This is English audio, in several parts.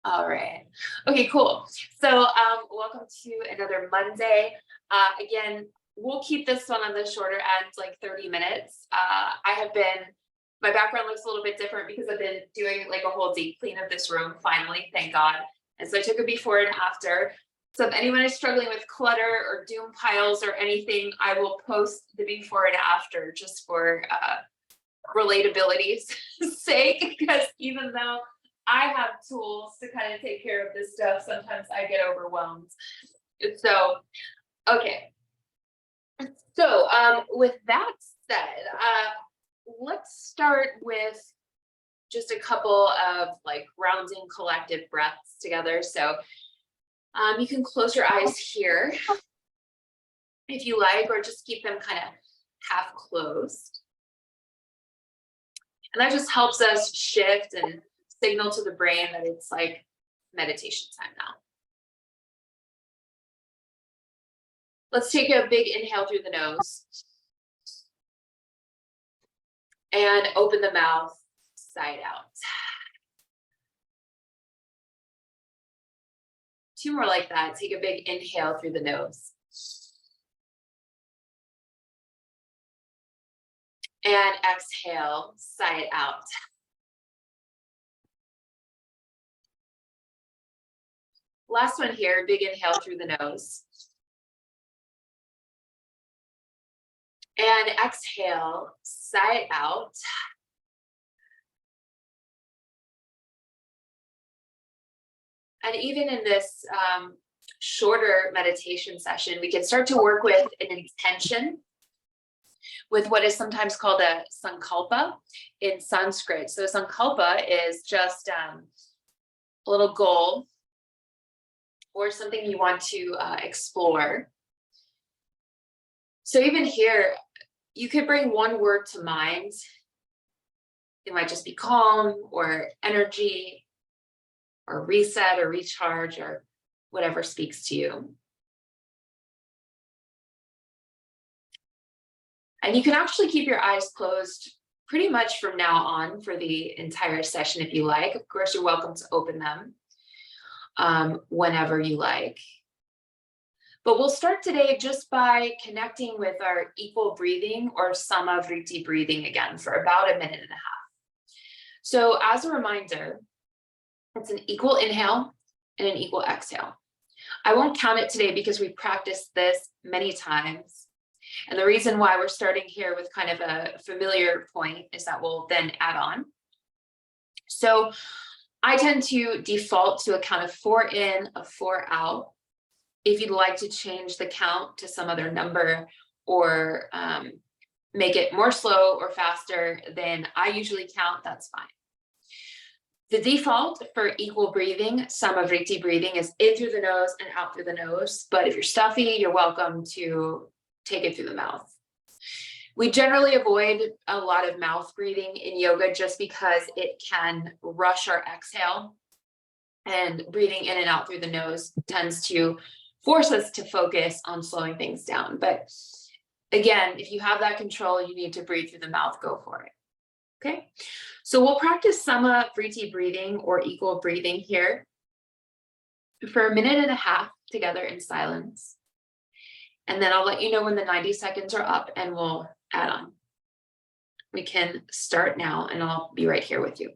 All right. Okay, cool. So, welcome to another Monday. Again, we'll keep this one on the shorter end, like 30 minutes. My background looks a little bit different because I've been doing like a whole deep clean of this room finally, thank God. And so I took a before and after. So if anyone is struggling with clutter or doom piles or anything, I will post the before and after just for relatability's sake, because even though I have tools to kind of take care of this stuff, sometimes I get overwhelmed. So, okay. So, with that said, let's start with just a couple of like grounding collective breaths together. So, you can close your eyes here if you like, or just keep them kind of half closed. And that just helps us shift and signal to the brain that it's like meditation time now. Let's take a big inhale through the nose and open the mouth side out. Two more like that. Take a big inhale through the nose. And exhale, side out. Last one here, big inhale through the nose. And exhale, side out. And even in this shorter meditation session, we can start to work with an intention, with what is sometimes called a sankalpa in Sanskrit. So sankalpa is just a little goal or something you want to explore. So even here, you could bring one word to mind. It might just be calm or energy or reset or recharge or whatever speaks to you. And you can actually keep your eyes closed pretty much from now on for the entire session if you like. Of course, you're welcome to open them whenever you like. But we'll start today just by connecting with our equal breathing or Samavriti breathing again for about a minute and a half. So as a reminder, it's an equal inhale and an equal exhale. I won't count it today because we practiced this many times. And the reason why we're starting here with kind of a familiar point is that we'll then add on. So I tend to default to a count of 4 in, a 4 out. If you'd like to change the count to some other number or make it more slow or faster than I usually count, that's fine. The default for equal breathing, Samavriti breathing, is in through the nose and out through the nose. But if you're stuffy, you're welcome to take it through the mouth. We generally avoid a lot of mouth breathing in yoga just because it can rush our exhale, and breathing in and out through the nose tends to force us to focus on slowing things down. But again, if you have that control, you need to breathe through the mouth, go for it. Okay, so we'll practice Samavriti breathing or equal breathing here for a minute and a half together in silence. And then I'll let you know when the 90 seconds are up and we'll add on. We can start now and I'll be right here with you.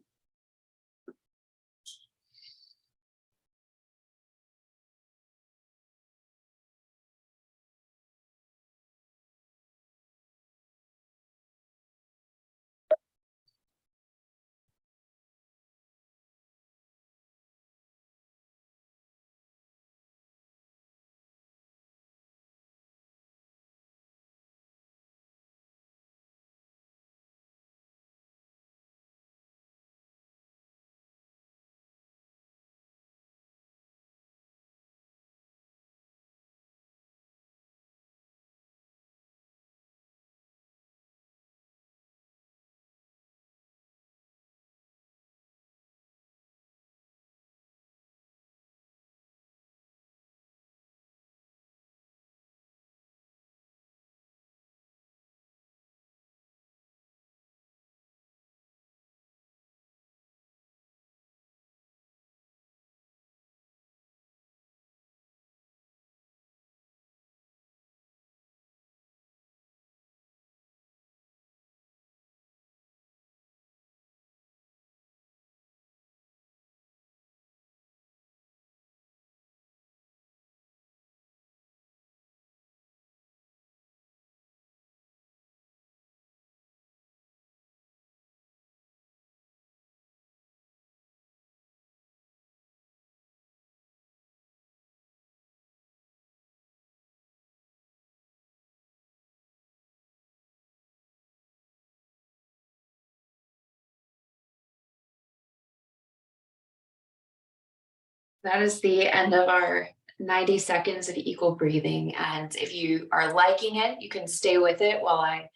That is the end of our 90 seconds of equal breathing. And if you are liking it, you can stay with it while I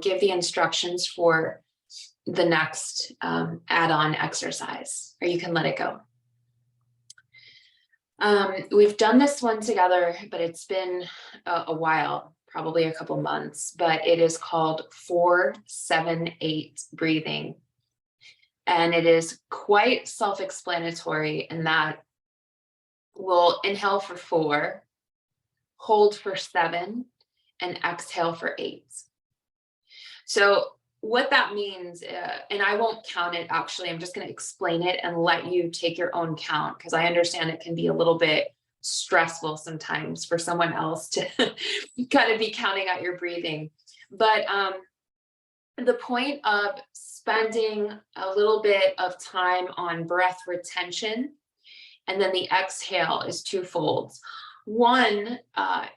give the instructions for the next add-on exercise, or you can let it go. We've done this one together, but it's been a while, probably a couple months, but it is called 4-7-8 breathing. And it is quite self-explanatory in that we'll inhale for 4, hold for 7, and exhale for 8. So what that means, and I won't count it actually, I'm just going to explain it and let you take your own count, because I understand it can be a little bit stressful sometimes for someone else to kind of be counting out your breathing. But the point of spending a little bit of time on breath retention and then the exhale is twofold. One,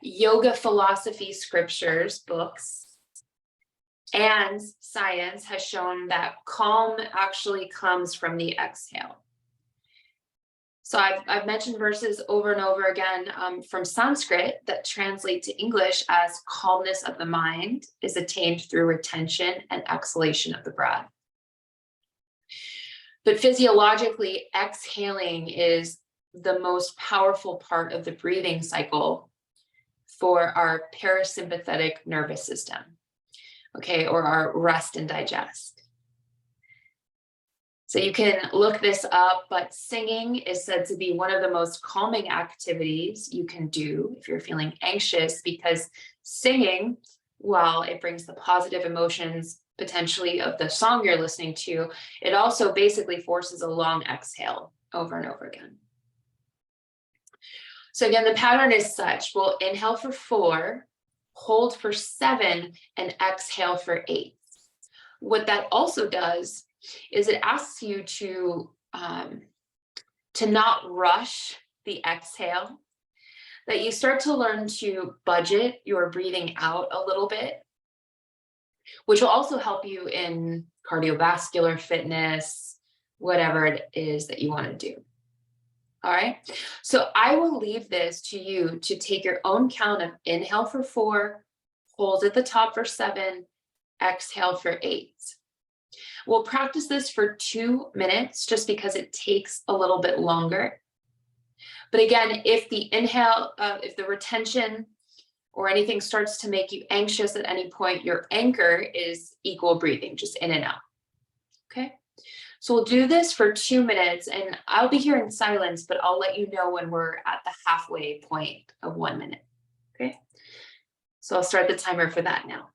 yoga philosophy scriptures, books, and science has shown that calm actually comes from the exhale. So I've mentioned verses over and over again from Sanskrit that translate to English as calmness of the mind is attained through retention and exhalation of the breath. But physiologically, exhaling is the most powerful part of the breathing cycle for our parasympathetic nervous system, okay, or our rest and digest. So you can look this up, but singing is said to be one of the most calming activities you can do if you're feeling anxious, because singing, while it brings the positive emotions potentially of the song you're listening to, it also basically forces a long exhale over and over again. So again, the pattern is such: we'll inhale for 4, hold for 7, and exhale for 8. What that also does is it asks you to not rush the exhale, that you start to learn to budget your breathing out a little bit, which will also help you in cardiovascular fitness, whatever it is that you want to do. All right, so I will leave this to you to take your own count of inhale for 4, hold at the top for 7, exhale for 8. We'll practice this for 2 minutes just because it takes a little bit longer. But again, if the inhale, if the retention or anything starts to make you anxious at any point, your anchor is equal breathing, just in and out. Okay, so we'll do this for 2 minutes, and I'll be here in silence, but I'll let you know when we're at the halfway point of 1 minute. Okay, so I'll start the timer for that now.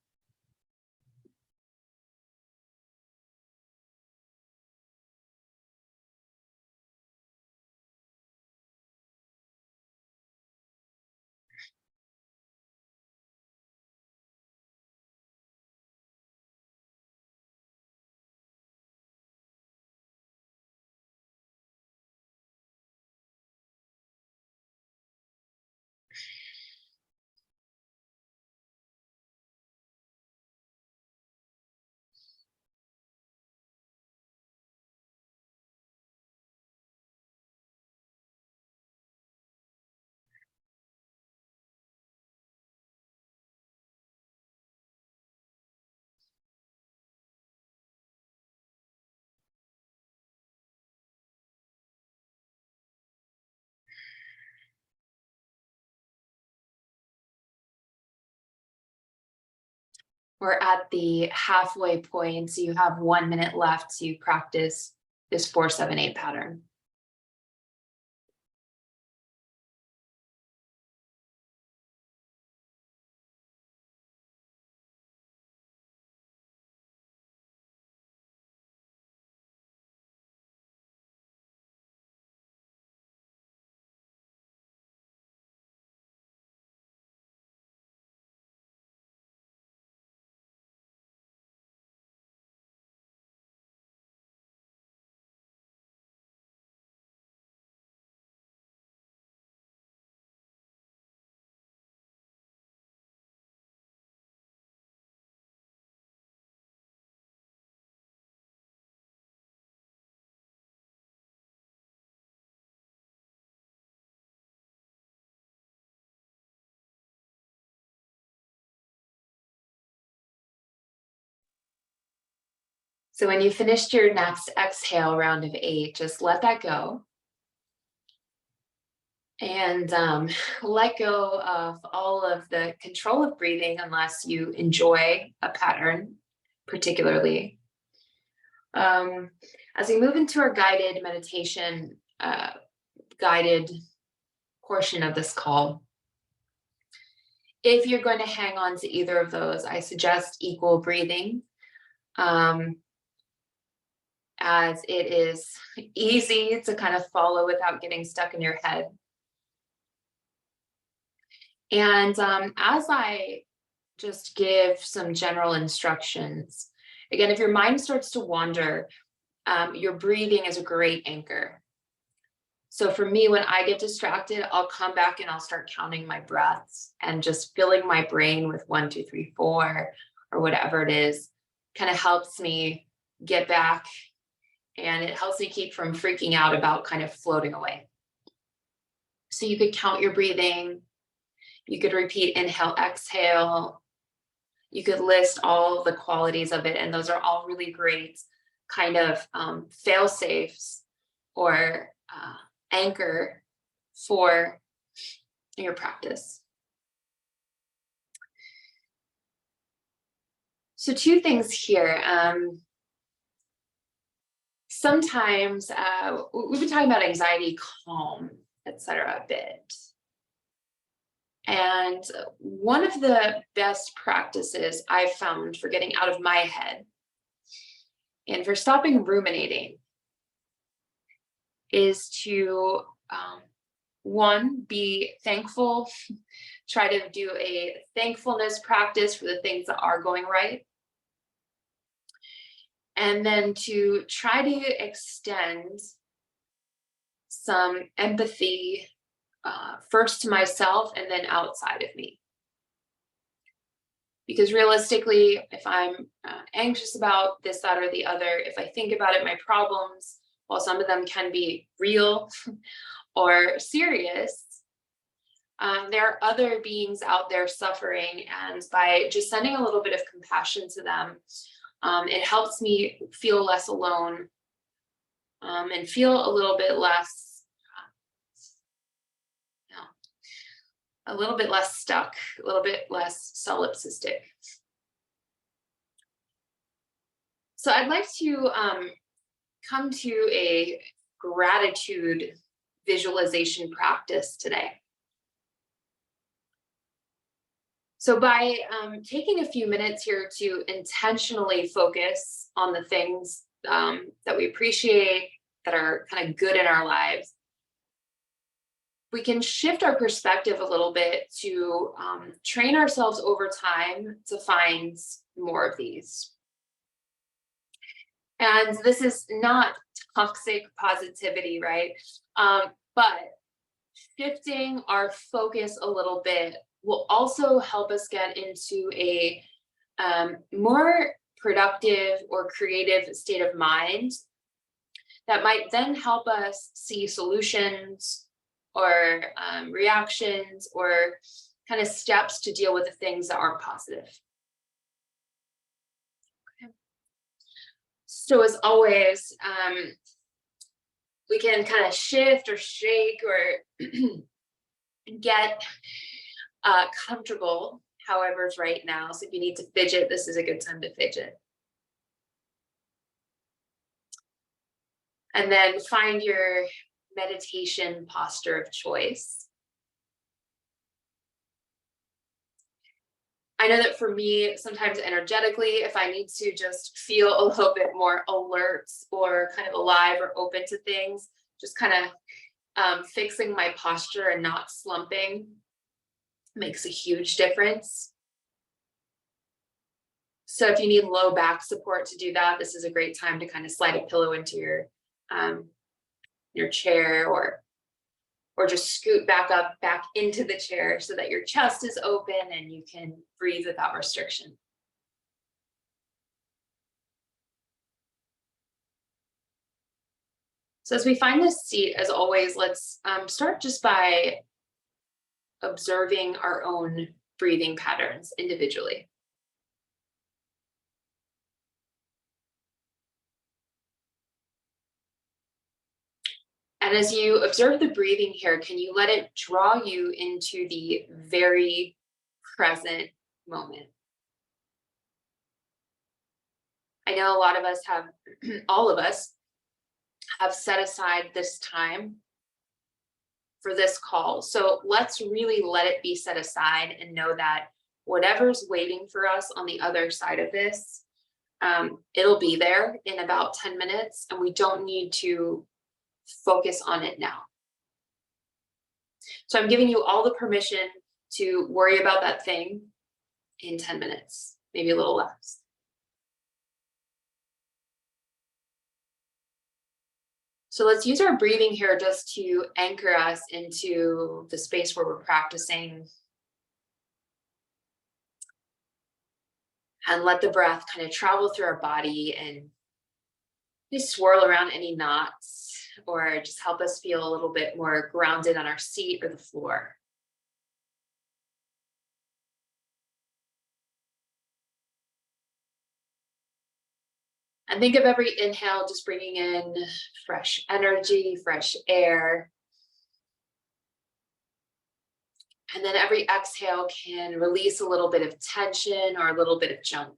We're at the halfway point, so you have 1 minute left to practice this 4-7-8 pattern. So when you finished your next exhale round of 8, just let that go. And let go of all of the control of breathing unless you enjoy a pattern particularly. As we move into our guided meditation, guided portion of this call, if you're going to hang on to either of those, I suggest equal breathing, as it is easy to kind of follow without getting stuck in your head. And as I just give some general instructions, again, if your mind starts to wander, your breathing is a great anchor. So for me, when I get distracted, I'll come back and I'll start counting my breaths and just filling my brain with 1, 2, 3, 4, or whatever it is, kind of helps me get back, and it helps me keep from freaking out about kind of floating away. So you could count your breathing. You could repeat inhale, exhale. You could list all the qualities of it, and those are all really great kind of fail safes or anchor for your practice. So 2 things here. Sometimes we've been talking about anxiety, calm, etc. a bit. And one of the best practices I've found for getting out of my head and for stopping ruminating is to, 1, be thankful, try to do a thankfulness practice for the things that are going right. And then to try to extend some empathy, first to myself and then outside of me. Because realistically, if I'm anxious about this, that, or the other, if I think about it, my problems, while some of them can be real or serious, there are other beings out there suffering. And by just sending a little bit of compassion to them, it helps me feel less alone, and feel a little bit less, a little bit less stuck, a little bit less solipsistic. So I'd like to come to a gratitude visualization practice today. So by taking a few minutes here to intentionally focus on the things that we appreciate, that are kind of good in our lives, we can shift our perspective a little bit to train ourselves over time to find more of these. And this is not toxic positivity, right? But shifting our focus a little bit will also help us get into a more productive or creative state of mind that might then help us see solutions or reactions or kind of steps to deal with the things that aren't positive. Okay. So as always, we can kind of shift or shake or get comfortable, however's right now. So if you need to fidget, this is a good time to fidget. And then find your meditation posture of choice. I know that for me, sometimes energetically, if I need to just feel a little bit more alert or kind of alive or open to things, just kind of fixing my posture and not slumping makes a huge difference. So if you need low back support to do that, this is a great time to kind of slide a pillow into your chair, or just scoot back into the chair so that your chest is open and you can breathe without restriction. So as we find this seat, as always, let's start just by observing our own breathing patterns individually. And as you observe the breathing here, can you let it draw you into the very present moment? I know a lot of us have, all of us have set aside this time for this call. So let's really let it be set aside and know that whatever's waiting for us on the other side of this, it'll be there in about 10 minutes, and we don't need to focus on it now. So I'm giving you all the permission to worry about that thing in 10 minutes, maybe a little less. So let's use our breathing here just to anchor us into the space where we're practicing. And let the breath kind of travel through our body and just swirl around any knots, or just help us feel a little bit more grounded on our seat or the floor. And think of every inhale just bringing in fresh energy, fresh air. And then every exhale can release a little bit of tension or a little bit of junk.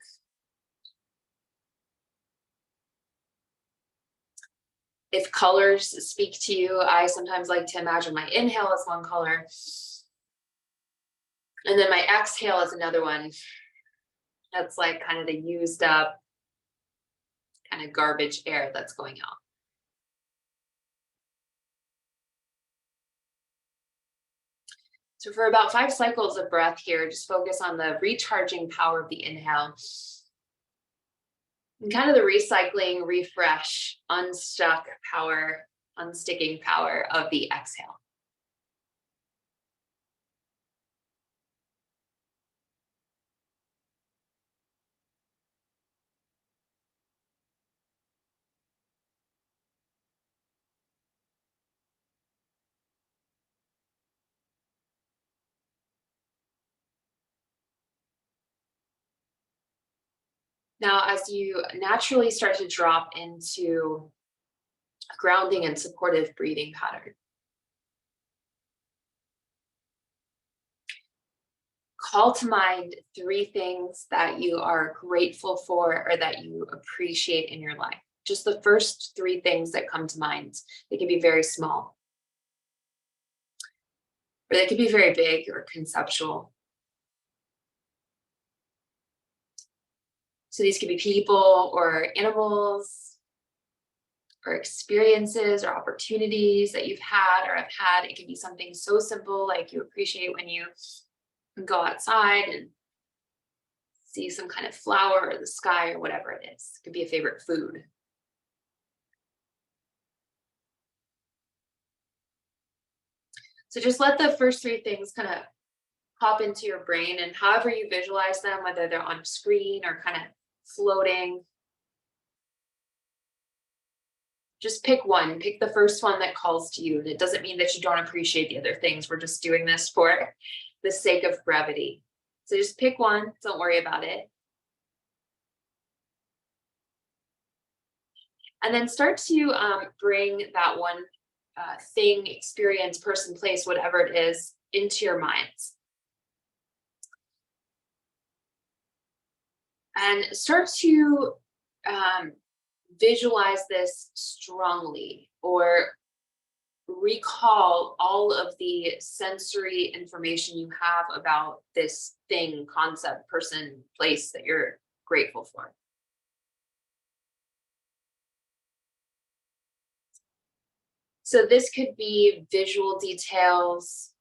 If colors speak to you, I sometimes like to imagine my inhale as one color, and then my exhale is another one. That's like kind of the used up kind of garbage air that's going out. So for about 5 cycles of breath here, just focus on the recharging power of the inhale. And kind of the recycling, refresh, unstuck power, unsticking power of the exhale. Now, as you naturally start to drop into a grounding and supportive breathing pattern, call to mind 3 things that you are grateful for or that you appreciate in your life. Just the first 3 things that come to mind. They can be very small, or they could be very big or conceptual. So these could be people or animals or experiences or opportunities that you've had or have had. It could be something so simple like you appreciate when you go outside and see some kind of flower or the sky or whatever it is. It could be a favorite food. So just let the first 3 things kind of pop into your brain, and however you visualize them, whether they're on screen or kind of floating, just pick one. Pick the first one that calls to you. And it doesn't mean that you don't appreciate the other things. We're just doing this for the sake of brevity. So just pick one. Don't worry about it. And then start to bring that one thing, experience, person, place, whatever it is, into your minds. And start to visualize this strongly, or recall all of the sensory information you have about this thing, concept, person, place that you're grateful for. So this could be visual details.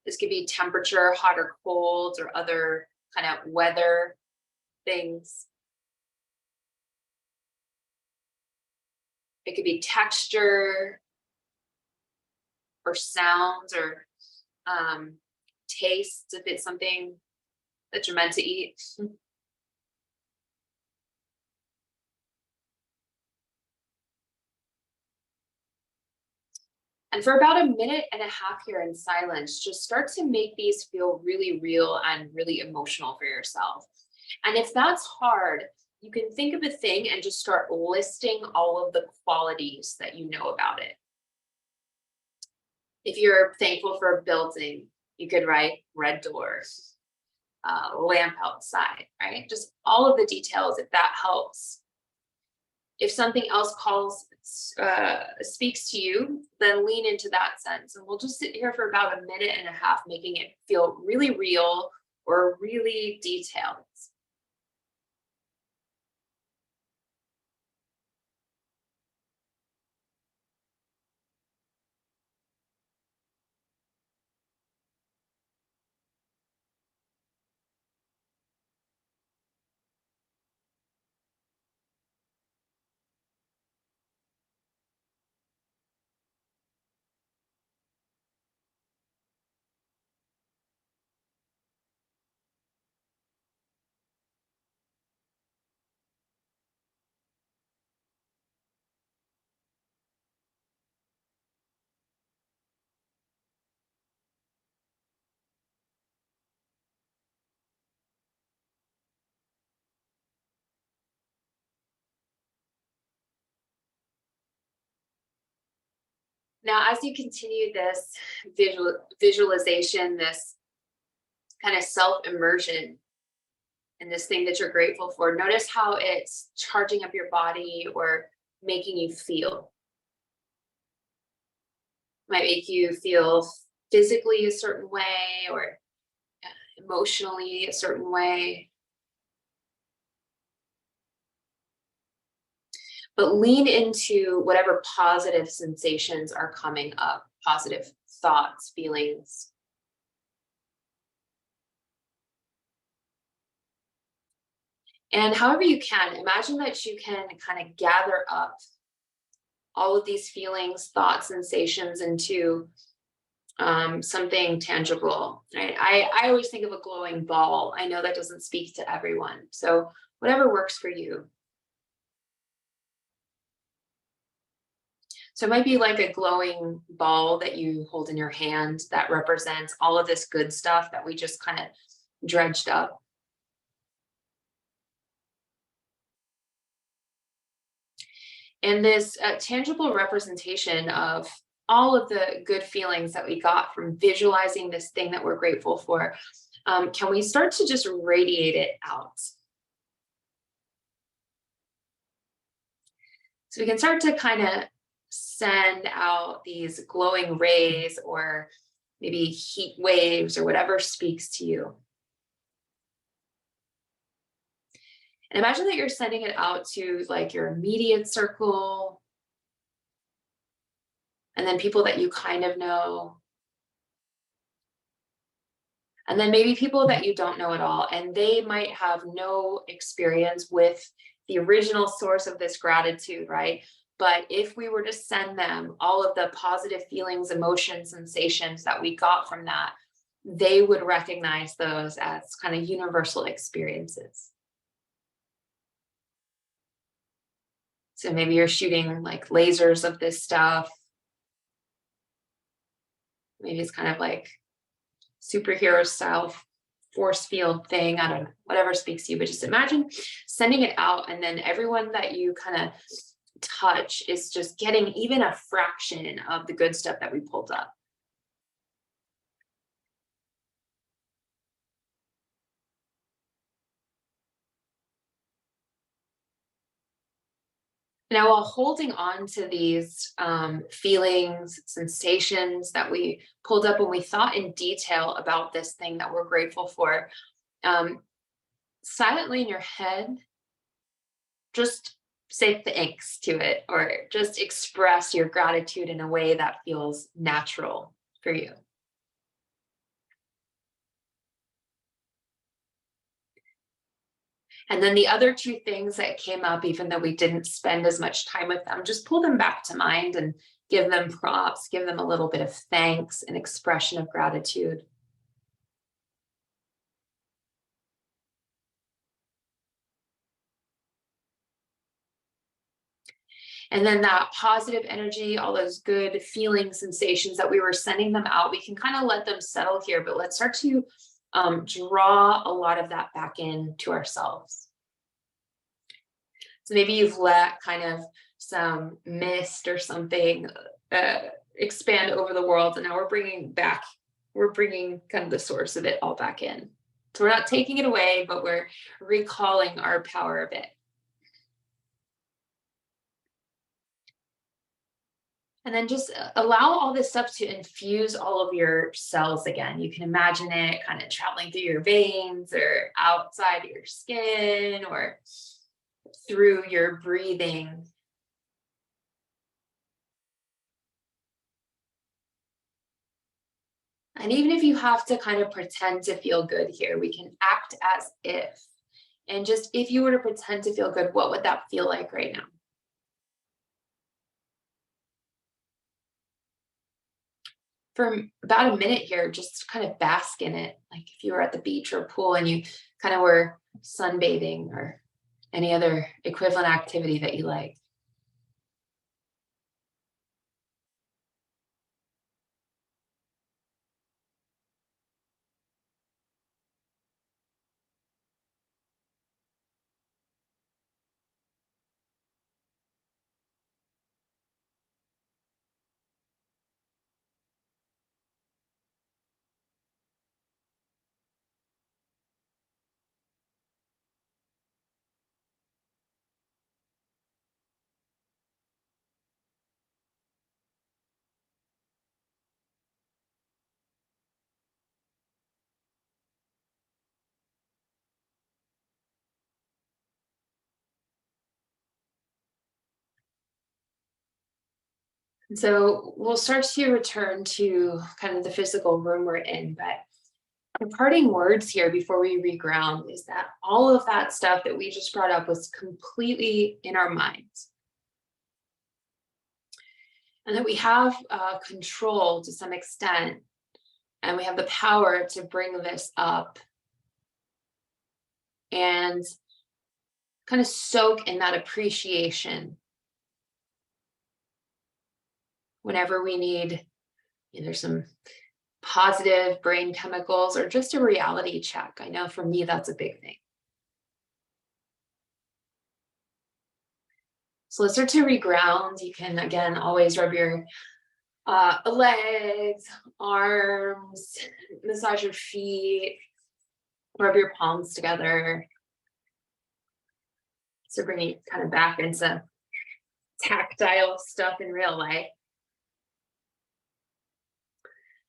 This could be temperature, hot or cold, or other kind of weather things. It could be texture or sounds or tastes if it's something that you're meant to eat. And for about 1.5 minutes here in silence, just start to make these feel really real and really emotional for yourself. And if that's hard, you can think of a thing and just start listing all of the qualities that you know about it. If you're thankful for a building, you could write red doors, lamp outside, right? Just all of the details if that helps. If something else speaks to you, then lean into that sense. And we'll just sit here for about a minute and a half, making it feel really real or really detailed. Now, as you continue this visualization, this kind of self immersion in this thing that you're grateful for, notice how it's charging up your body or making you feel. Might make you feel physically a certain way or emotionally a certain way. But lean into whatever positive sensations are coming up, positive thoughts, feelings. And however you can, imagine that you can kind of gather up all of these feelings, thoughts, sensations into something tangible, right? I always think of a glowing ball. I know that doesn't speak to everyone. So whatever works for you. So it might be like a glowing ball that you hold in your hand that represents all of this good stuff that we just kind of dredged up. And this tangible representation of all of the good feelings that we got from visualizing this thing that we're grateful for, can we start to just radiate it out? So we can start to kind of send out these glowing rays or maybe heat waves or whatever speaks to you. And imagine that you're sending it out to like your immediate circle and then people that you kind of know. And then maybe people that you don't know at all, and they might have no experience with the original source of this gratitude, right? But if we were to send them all of the positive feelings, emotions, sensations that we got from that, they would recognize those as kind of universal experiences. So maybe you're shooting like lasers of this stuff. Maybe it's kind of like superhero style force field thing. I don't know, whatever speaks to you, but just imagine sending it out and then everyone that you kind of touch is just getting even a fraction of the good stuff that we pulled up. Now, while holding on to these feelings, sensations that we pulled up when we thought in detail about this thing that we're grateful for, silently in your head, just say thanks to it or just express your gratitude in a way that feels natural for you. And then the other two things that came up, even though we didn't spend as much time with them, just pull them back to mind and give them props, give them a little bit of thanks and expression of gratitude. And then that positive energy, all those good feelings, sensations that we were sending them out, we can kind of let them settle here, but let's start to draw a lot of that back in to ourselves. So maybe you've let kind of some mist or something expand over the world, and now we're bringing kind of the source of it all back in. So we're not taking it away, but we're recalling our power of it. And then just allow all this stuff to infuse all of your cells again. You can imagine it kind of traveling through your veins or outside your skin or through your breathing. And even if you have to kind of pretend to feel good here, we can act as if. And just if you were to pretend to feel good, what would that feel like right now? For about a minute here, just kind of bask in it. Like if you were at the beach or pool and you kind of were sunbathing or any other equivalent activity that you like. And so we'll start to return to kind of the physical room we're in, but the parting words here before we reground is that all of that stuff that we just brought up was completely in our minds. And that we have control to some extent, and we have the power to bring this up and kind of soak in that appreciation whenever we need either some positive brain chemicals or just a reality check. I know for me, that's a big thing. So let's start to reground. You can, again, always rub your legs, arms, massage your feet, rub your palms together. So bring you kind of back into tactile stuff in real life.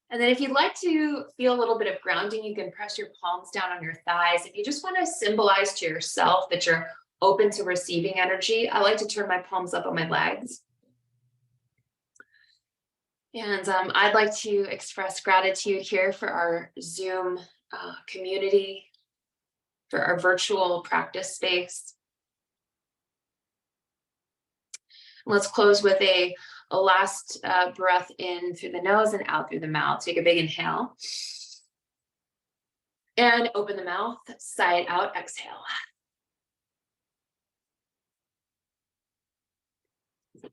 And then if you'd like to feel a little bit of grounding, you can press your palms down on your thighs. If you just want to symbolize to yourself that you're open to receiving energy, I like to turn my palms up on my legs. And I'd like to express gratitude here for our Zoom community, for our virtual practice space. Let's close with a last breath in through the nose and out through the mouth. Take a big inhale. And open the mouth, sigh it out, exhale.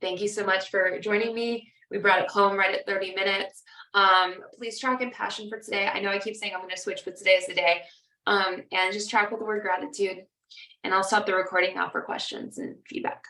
Thank you so much for joining me. We brought it home right at 30 minutes. Please track in passion for today. I know I keep saying I'm going to switch, but today is the day. And just track with the word gratitude. And I'll stop the recording now for questions and feedback.